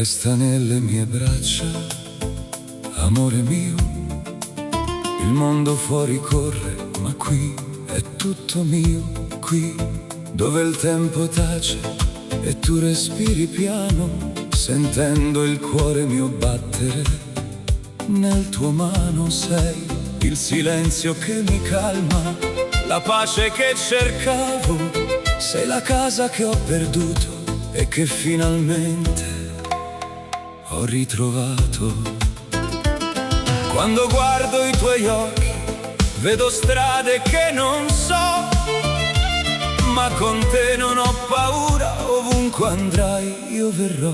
Resta nelle mie braccia, amore mio. Il mondo fuori corre, ma qui è tutto mio. Qui, dove il tempo tace e tu respiri piano, sentendo il cuore mio battere. Nel tuo mano sei il silenzio che mi calma, la pace che cercavo. Sei la casa che ho perduto e che finalmente ho ritrovato. Quando guardo i tuoi occhi vedo strade che non so, ma con te non ho paura, ovunque andrai io verrò.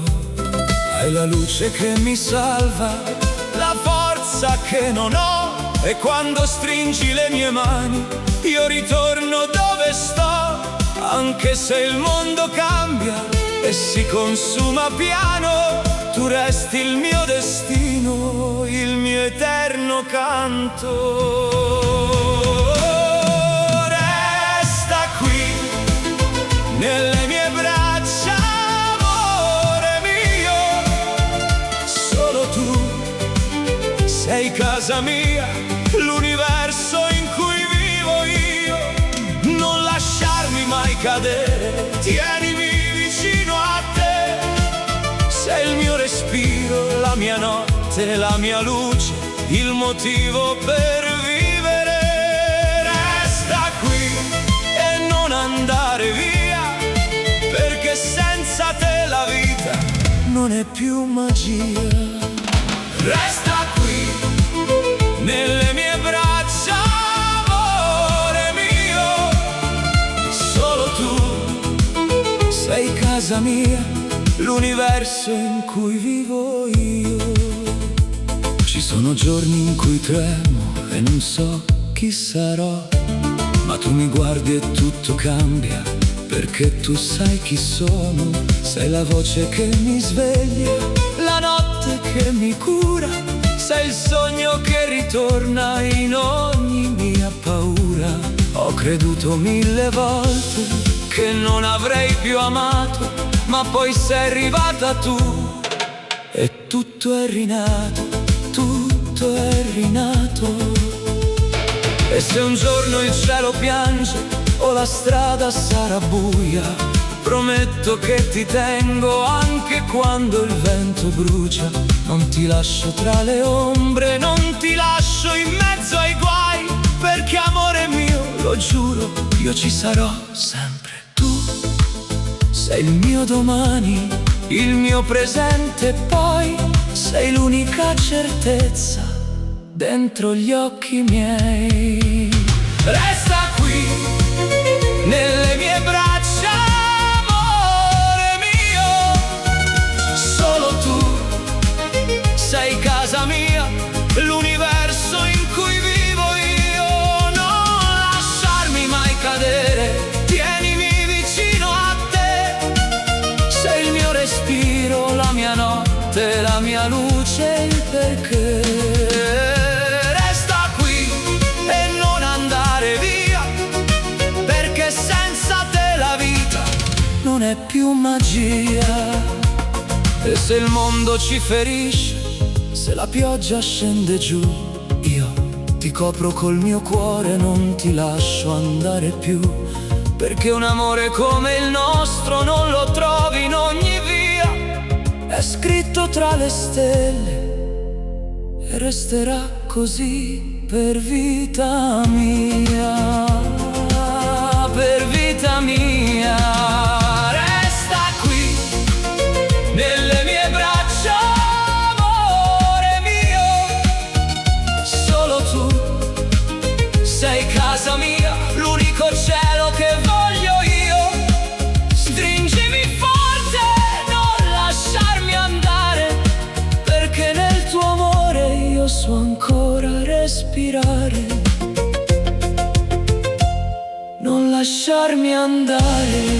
Hai la luce che mi salva, la forza che non ho, e quando stringi le mie mani io ritorno dove sto. Anche se il mondo cambia e si consuma piano, tu resti il mio destino, il mio eterno canto. Resta qui, nelle mie braccia, amore mio. Solo tu sei casa mia, l'universo in cui vivo io. Non lasciarmi mai cadere, tienimi vicino a te. Sei il mio respiro, la mia notte, la mia luce, il motivo per vivere. Resta qui e non andare via, perché senza te la vita non è più magia. Resta qui, nelle mie braccia, amore mio. Solo tu sei casa mia, l'universo in cui vivo io. Ci sono giorni in cui tremo e non so chi sarò, ma tu mi guardi e tutto cambia, perché tu sai chi sono. Sei la voce che mi sveglia, la notte che mi cura. Sei il sogno che ritorna in ogni mia paura. Ho creduto 1000 volte che non avrei più amato, ma poi sei arrivata tu e tutto è rinato, tutto è rinato. E se un giorno il cielo piange o la strada sarà buia, prometto che ti tengo anche quando il vento brucia. Non ti lascio tra le ombre, non ti lascio in mezzo ai guai, perché amore mio, lo giuro, io ci sarò sempre. Tu sei il mio domani, il mio presente, poi sei l'unica certezza dentro gli occhi miei. Resta qui, nelle mie braccia, amore mio. Solo tu sei casa mia, l'universo in cui vivo io. Non lasciarmi mai cadere, tienimi vicino a te. Sei il mio respiro, la mia notte, la mia luce, il perché. Resta qui e non andare via, perché senza te la vita non è più magia. E se il mondo ci ferisce, se la pioggia scende giù, io ti copro col mio cuore, non ti lascio andare più, perché un amore come il nostro non lo trovi in ogni via. È scritto tra le stelle e resterà così per vita mia, per vita mia. Resta qui, nelle mie braccia, amore mio. Solo tu sei casa mia, l'unico cielo che voglio io. Stringimi forte, non lasciarmi andare, perché nel tuo amore io so ancora respirare. Non lasciarmi andare.